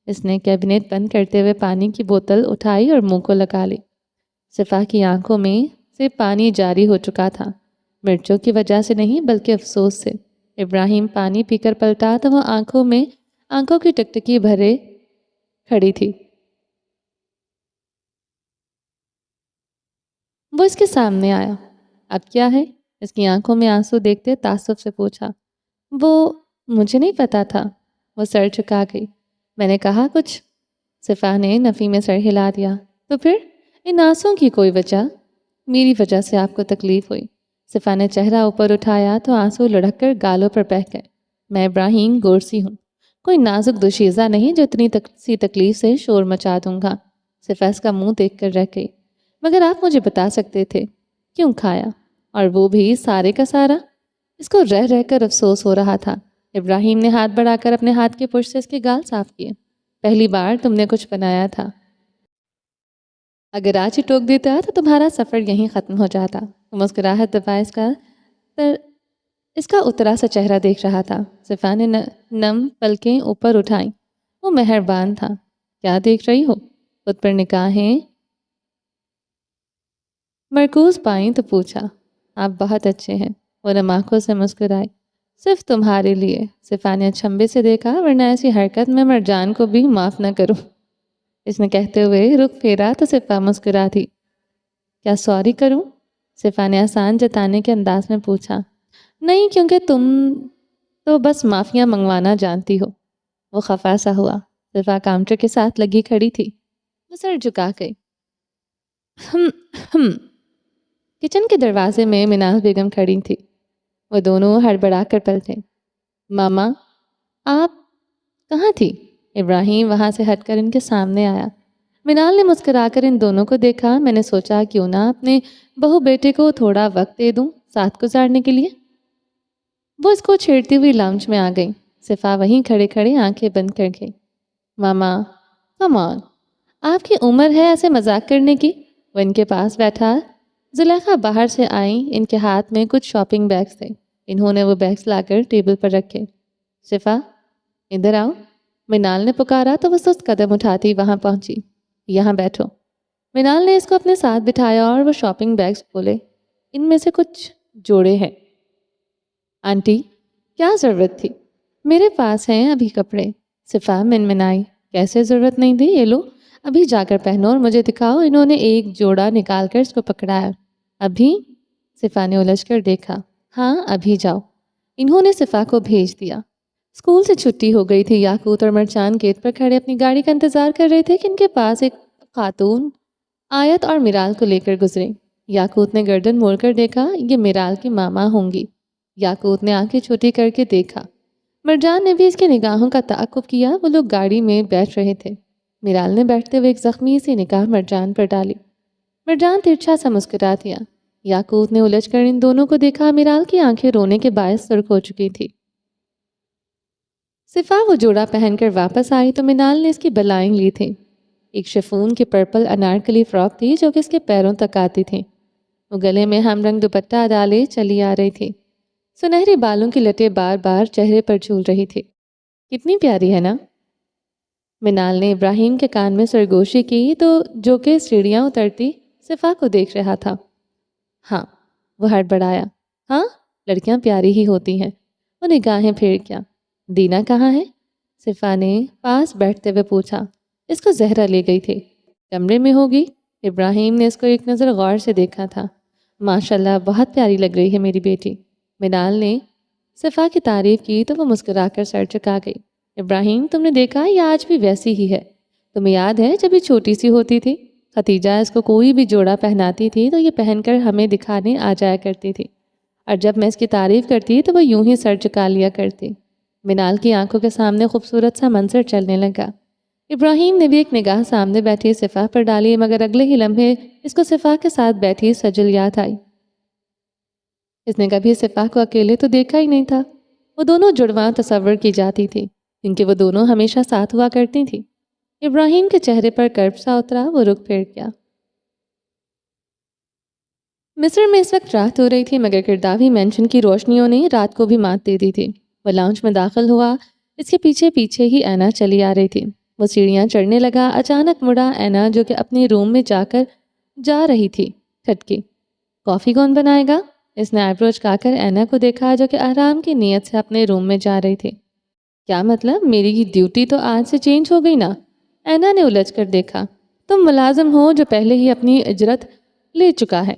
اس نے کیبنٹ بند کرتے ہوئے پانی کی بوتل اٹھائی اور منہ کو لگا لی۔ صفا کی آنکھوں میں سے پانی جاری ہو چکا تھا، مرچوں کی وجہ سے نہیں بلکہ افسوس سے۔ ابراہیم پانی پی کر پلٹا تو وہ آنکھوں کی ٹکٹکی بھرے کھڑی تھی۔ وہ اس کے سامنے آیا۔ اب کیا ہے؟ اس کی آنکھوں میں آنسو دیکھتے تعصب سے پوچھا۔ وہ مجھے نہیں پتا تھا۔ وہ سر جھکا گئی۔ میں نے کہا کچھ؟ صفا نے نفی میں سر ہلا دیا۔ تو پھر ان آنسوں کی کوئی وجہ؟ میری وجہ سے آپ کو تکلیف ہوئی۔ صفا نے چہرہ اوپر اٹھایا تو آنسو لڑک کر گالوں پر بہہ گئے۔ میں ابراہیم گورسی ہوں، کوئی نازک دوشیزہ نہیں جو اتنی سی تکلیف سے شور مچا دوں گا۔ صفا اس کا منہ دیکھ کر رہ گئی۔ مگر آپ مجھے بتا سکتے تھے کیوں کھایا، اور وہ بھی سارے کا سارا؟ اس کو رہ رہ کر افسوس ہو رہا تھا۔ ابراہیم نے ہاتھ بڑھا کر اپنے ہاتھ کے پشت سے اس کے گال صاف کیے۔ پہلی بار تم نے کچھ بنایا تھا، اگر آج ہی ٹوک دیتا تو تمہارا سفر یہیں ختم ہو جاتا۔ وہ مسکراہٹ دبائے اس کا اترا سا چہرہ دیکھ رہا تھا۔ صفا نے نم پلکیں اوپر اٹھائیں۔ وہ مہربان تھا۔ کیا دیکھ رہی ہو؟ خود پر نگاہیں مرکوز پائیں تو پوچھا۔ آپ بہت اچھے ہیں۔ وہ نم آنکھوں سے مسکرائی۔ صرف تمہارے لیے۔ صفا نے چھمبے سے دیکھا، ورنہ ایسی حرکت میں مرجان کو بھی معاف نہ کروں۔ اس نے کہتے ہوئے رخ پھیرا تو صفا مسکرا دی۔ کیا سوری کروں؟ صفا نے آسان جتانے کے انداز میں پوچھا۔ نہیں، کیونکہ تم تو بس معافیاں منگوانا جانتی ہو۔ وہ خفا سا ہوا۔ صفا کاؤنٹر کے ساتھ لگی کھڑی تھی۔ وہ سر جھکا گئی۔ کچن کے دروازے میں منال بیگم کھڑی تھی۔ وہ دونوں ہڑبڑا کر پلٹے۔ ماما، آپ کہاں تھی؟ ابراہیم وہاں سے ہٹ کر ان کے سامنے آیا۔ منال نے مسکرا کر ان دونوں کو دیکھا۔ میں نے سوچا کیوں نہ اپنے بہو بیٹے کو تھوڑا وقت دے دوں ساتھ گزارنے کے لیے۔ وہ اس کو چھیڑتی ہوئی لاؤنج میں آ گئی۔ صفا وہیں کھڑے کھڑے آنکھیں بند کر گئی۔ ماما کم آن، آپ کی عمر ہے ایسے مذاق کرنے کی؟ وہ ان کے پاس بیٹھا۔ زلیخا باہر سے آئیں، ان کے ہاتھ میں کچھ شاپنگ بیگز تھے۔ انہوں نے وہ بیگز لا کر ٹیبل پر رکھے۔ صفا ادھر آؤ، منال نے پکارا تو وہ سست قدم اٹھاتی وہاں پہنچی۔ یہاں بیٹھو۔ منال نے اس کو اپنے ساتھ بٹھایا اور وہ شاپنگ بیگز کھولے۔ ان میں سے کچھ جوڑے ہیں۔ آنٹی کیا ضرورت تھی؟ میرے پاس ہیں ابھی کپڑے۔ صفا منمنائی۔ کیسے ضرورت نہیں تھی؟ یہ لو، ابھی جا کر پہنو اور مجھے دکھاؤ۔ انہوں نے ایک جوڑا نکال کر اس کو پکڑایا۔ ابھی؟ صفا نے الجھ کر دیکھا۔ ہاں ابھی جاؤ۔ انہوں نے صفا کو بھیج دیا۔ اسکول سے چھٹی ہو گئی تھی۔ یاقوت اور مرجان گیٹ پر کھڑے اپنی گاڑی کا انتظار کر رہے تھے کہ ان کے پاس ایک خاتون آیت اور میرال کو لے کر گزرے۔ یاقوت نے گردن موڑ کر دیکھا، یہ میرال کی ماما ہوں گی۔ یاقوت نے آنکھیں چھوٹی کر کے دیکھا۔ مرجان نے بھی اس کی نگاہوں کا تعاقب کیا۔ وہ لوگ گاڑی میں بیٹھ رہے تھے۔ میرال نے بیٹھتے ہوئے ایک زخمی سی نگاہ مرجان پر ڈالی۔ مرجان ترچھا سا مسکرا دیا۔ یاقوت نے الجھ کر ان دونوں کو دیکھا۔ میرال کی آنکھیں رونے کے باعث سرخ ہو چکی تھی۔ صفا وہ جوڑا پہن کر واپس آئی تو منال نے اس کی بلائیں لی تھیں۔ ایک شفون کی پرپل انارکلی فراک تھی جو کہ اس کے پیروں تک آتی تھی۔ وہ گلے میں ہم رنگ دوپٹہ ڈالے چلی آ رہی تھی۔ سنہری بالوں کی لٹیں بار بار چہرے پر جھول رہی تھی۔ کتنی پیاری ہے نا؟ منال نے ابراہیم کے کان میں سرگوشی کی تو جو کہ سیڑھیاں اترتی صفا کو دیکھ رہا تھا۔ ہاں، وہ ہڑبڑایا۔ ہاں، لڑکیاں پیاری ہی ہوتی ہیں۔ وہ نگاہیں پھیر کیا۔ دینا کہاں ہے؟ صفا نے پاس بیٹھتے ہوئے پوچھا۔ اس کو زہرا لے گئی تھی۔ کمرے میں ہوگی۔ ابراہیم نے اس کو ایک نظر غور سے دیکھا تھا۔ ماشاءاللہ بہت پیاری لگ رہی ہے میری بیٹی۔ منال نے صفا کی تعریف کی تو وہ مسکرا کر سر جھکا گئی۔ ابراہیم تم نے دیکھا یہ آج بھی ویسی ہی ہے۔ تمہیں یاد ہے جب یہ چھوٹی سی ہوتی تھی، ختیجہ اس کو کوئی بھی جوڑا پہناتی تھی تو یہ پہن کر ہمیں دکھانے آ جایا کرتی تھی، اور جب میں اس کی تعریف کرتی تو وہ یوں ہی سر جھکا لیا کرتی۔ منال کی آنکھوں کے سامنے خوبصورت سا منظر چلنے لگا۔ ابراہیم نے بھی ایک نگاہ سامنے بیٹھی صفا پر ڈالی، مگر اگلے ہی لمحے اس کو صفا کے ساتھ بیٹھی سجل یاد آئی۔ اس نے کبھی صفا کو اکیلے تو دیکھا ہی نہیں تھا۔ وہ دونوں جڑواں تصور کی جاتی تھی کیونکہ وہ دونوں ہمیشہ ساتھ ہوا کرتی تھیں۔ ابراہیم کے چہرے پر کرب سا اترا، وہ رک پھیر گیا۔ مصر میں اس وقت رات ہو رہی تھی، مگر کرداوی مینشن کی روشنیوں نے رات کو بھی مات دے دی تھی۔ وہ لاؤنج میں داخل ہوا۔ اس کے پیچھے پیچھے ہی اینا چلی آ رہی تھی۔ وہ سیڑھیاں چڑھنے لگا۔ اچانک مڑا۔ اینا جو کہ اپنے روم میں جا رہی تھی ٹھٹکی۔ کافی کون بنائے گا؟ اس نے آئی برو چکا کر اینا کو دیکھا جو کہ آرام کی نیت سے اپنے روم میں جا رہی تھی۔ کیا مطلب؟ میری ڈیوٹی تو آج سے چینج ہو گئی نا؟ اینا نے الجھ کر دیکھا۔ تم ملازم ہو جو پہلے ہی اپنی اجرت لے چکا ہے،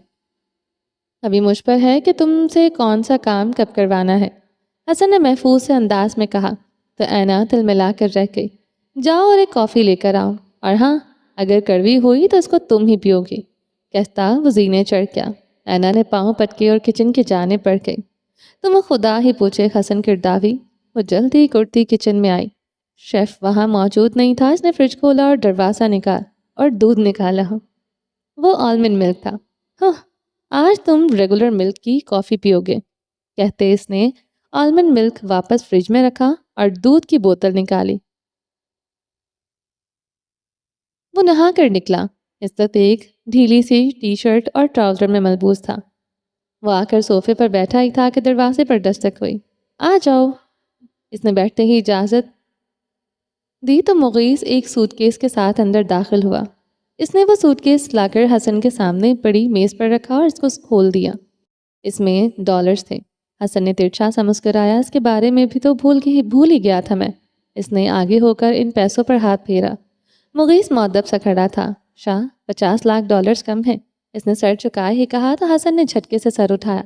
ابھی مجھ پر ہے کہ تم سے کون سا کام کب کروانا ہے، حسن نے محفوظ سے انداز میں کہا۔ تو اینا تل ملا کر رہ گئی۔ جاؤ اور ایک کافی لے کر آؤ، اور ہاں اگر کڑوی ہوئی تو اس کو تم ہی پیو گی، کہتا وہ زینے چڑھ گیا۔ اینا نے پاؤں پٹکے اور کچن کی جانب بڑھ گئی۔ تم خدا ہی پوچھے حسن کرداوی۔ وہ جلد ہی کرتی کچن میں آئی۔ شیف وہاں موجود نہیں تھا۔ اس نے فریج کھولا اور دروازہ نکال اور دودھ نکالا۔ وہ آلمنڈ ملک تھا۔ ہاں آج تم ریگولر ملک کی کافی پیو گے، کہتے اس نے آلمنڈ ملک واپس فریج میں رکھا اور دودھ کی بوتل نکالی۔ وہ نہا کر نکلا۔ اس وقت ایک ڈھیلی سی ٹی شرٹ اور ٹراؤزر میں ملبوس تھا۔ وہ آ کر صوفے پر بیٹھا ہی تھا کہ دروازے پر دستک ہوئی۔ آ جاؤ، اس نے بیٹھتے ہی اجازت دی تو مغیث ایک سوٹ کیس کے ساتھ اندر داخل ہوا۔ اس نے وہ سوٹ کیس لا کر حسن کے سامنے پڑی میز پر رکھا اور اس کو کھول دیا۔ اس میں ڈالرز تھے۔ حسن نے ترچھا سا مسکرایا۔ اس کے بارے میں بھی تو بھول ہی گیا تھا میں۔ اس نے آگے ہو کر ان پیسوں پر ہاتھ پھیرا۔ مغیث مؤدب سا کھڑا تھا۔ شاہ 50 لاکھ ڈالرز کم ہے، اس نے سر چکائے ہی کہا تو حسن نے جھٹکے سے سر اٹھایا۔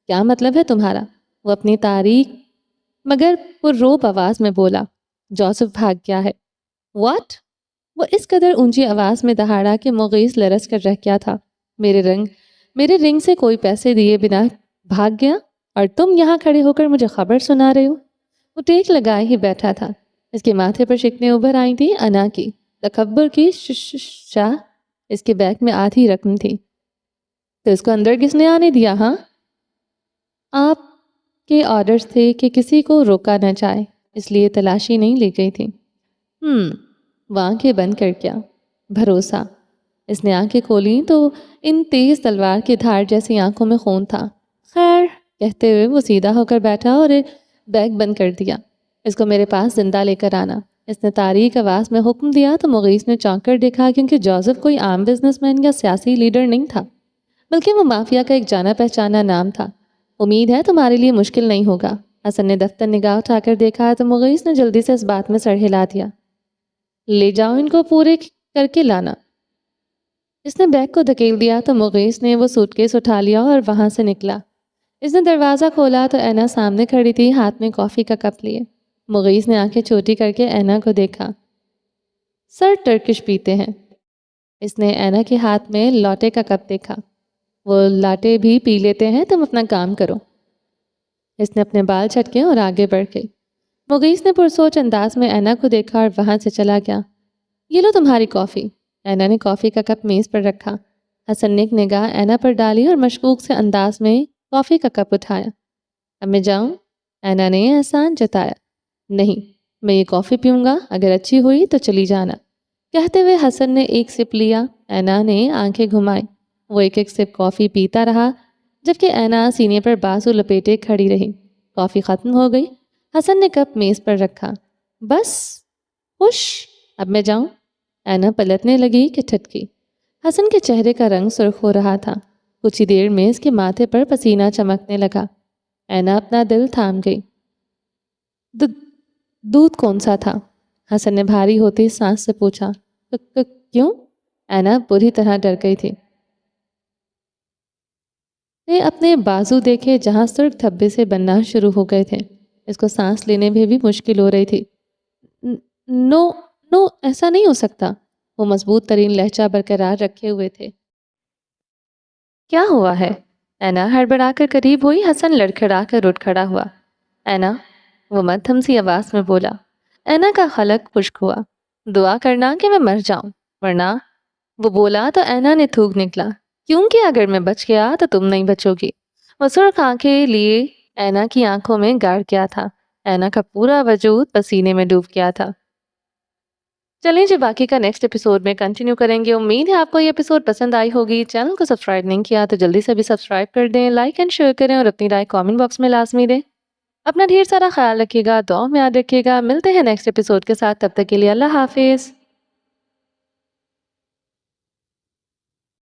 کیا مطلب ہے تمہارا؟ وہ اپنی تاریخ مگر پرروب آواز میں بولا۔ جوزف بھاگ گیا ہے۔ واٹ؟ وہ اس قدر اونچی آواز میں دہاڑا کہ مغیث لرز کر رہ گیا تھا۔ میرے رنگ سے کوئی پیسے دیے بنا بھاگ گیا، اور تم یہاں کھڑے ہو کر مجھے خبر سنا رہے ہو؟ وہ ٹیک لگائے ہی بیٹھا تھا۔ اس کے ماتھے پر شکنیں ابھر آئی تھی، انا کی، تکبر کی۔ شاہ اس کے بیگ میں آدھی رقم تھی۔ تو اس کو اندر کس نے آنے دیا؟ ہاں، آپ کے آرڈرز تھے کہ کسی کو روکا نہ جائے، اس لیے تلاشی نہیں لی گئی تھی۔ وہ آنکھیں بند کر کیا۔ بھروسہ۔ اس نے آنکھیں کھولیں تو ان تیز تلوار کی دھار جیسی آنکھوں میں خون تھا۔ خیر، کہتے ہوئے وہ سیدھا ہو کر بیٹھا اور بیگ بند کر دیا۔ اس کو میرے پاس زندہ لے کر آنا، اس نے تاریک آواز میں حکم دیا تو مغیث نے چونک کر دیکھا، کیونکہ جوزف کوئی عام بزنس مین یا سیاسی لیڈر نہیں تھا، بلکہ وہ مافیا کا ایک جانا پہچانا نام تھا۔ امید ہے تمہارے لیے مشکل نہیں ہوگا۔ حسن نے دفتر نگاہ اٹھا کر دیکھا تو مغیث نے جلدی سے اس بات میں سر ہلا دیا۔ لے جاؤ، ان کو پورے کر کے لانا۔ اس نے بیگ کو دھکیل دیا تو مغیث نے وہ سوٹ کیس اٹھا لیا اور وہاں سے نکلا۔ اس نے دروازہ کھولا تو اینا سامنے کھڑی تھی، ہاتھ میں کافی کا کپ لیے۔ مغیث نے آنکھیں چھوٹی کر کے اینا کو دیکھا۔ سر ٹرکش پیتے ہیں۔ اس نے اینا کے ہاتھ میں لاٹے کا کپ دیکھا۔ وہ لاٹے بھی پی لیتے ہیں، تم اپنا کام کرو۔ اس نے اپنے بال جھٹکے اور آگے بڑھ گئی۔ مغیث نے پرسوچ انداز میں اینا کو دیکھا اور وہاں سے چلا گیا۔ یہ لو تمہاری کافی۔ اینا نے کافی کا کپ میز پر رکھا۔ حسن نے ایک نگاہ اینا پر ڈالی اور مشکوک سے انداز میں کافی کا کپ اٹھایا۔ اب میں جاؤں؟ اینا نے احسان جتایا۔ نہیں، میں یہ کافی پیوں گا، اگر اچھی ہوئی تو چلی جانا۔ کہتے ہوئے حسن نے ایک سپ لیا۔ اینا نے آنکھیں گھمائی۔ وہ ایک سپ کافی پیتا رہا جبکہ اینا سینے پر بازو لپیٹے کھڑی رہی۔ کافی ختم ہو گئی۔ حسن نے کپ میز پر رکھا۔ بس خوش؟ اب میں جاؤں؟ اینا پلٹنے لگی کہ ٹھٹکی۔ حسن کے چہرے کا رنگ سرخ ہو رہا تھا۔ کچھ ہی دیر میں اس کے ماتھے پر پسینہ چمکنے لگا۔ اینا اپنا دل تھام گئی۔ دودھ کون سا تھا؟ حسن نے بھاری ہوتی سانس سے پوچھا۔ کیوں؟ اینا بری طرح ڈر گئی تھی۔ نے اپنے بازو دیکھے جہاں سرخ دھبے سے بننا شروع ہو گئے تھے۔ اس کو سانس لینے میں بھی مشکل ہو رہی تھی۔ نو ایسا نہیں ہو سکتا۔ وہ مضبوط ترین لہجہ برقرار رکھے ہوئے تھے۔ کیا ہوا ہے؟ اینا ہڑبڑا کر قریب ہوئی۔ حسن لڑکھڑا کر اٹھ کھڑا ہوا۔ اینا، وہ مدھم سی آواز میں بولا۔ اینا کا خلق خشک ہوا۔ دعا کرنا کہ میں مر جاؤں، ورنہ، وہ بولا تو اینا نے تھوک نکلا، کیونکہ اگر میں بچ گیا تو تم نہیں بچو گی۔ وہ سرخ آنکھیں لیے اینا کی آنکھوں میں گاڑ گیا تھا۔ اینا کا پورا وجود پسینے میں ڈوب گیا تھا۔ چلیں جی، باقی کا نیکسٹ ایپیسوڈ میں کنٹینیو کریں گے۔ امید ہے آپ کو یہ ایپیسوڈ پسند آئی ہوگی۔ چینل کو سبسکرائب نہیں کیا تو جلدی سے بھی سبسکرائب کر دیں، لائک اینڈ شیئر کریں اور اپنی رائے کامنٹ باکس میں لازمی دیں۔ اپنا ڈھیر سارا خیال رکھیے گا، دعاؤں میں یاد رکھیے گا۔ ملتے ہیں نیکسٹ ایپیسوڈ کے ساتھ، تب تک کے لیے اللہ حافظ۔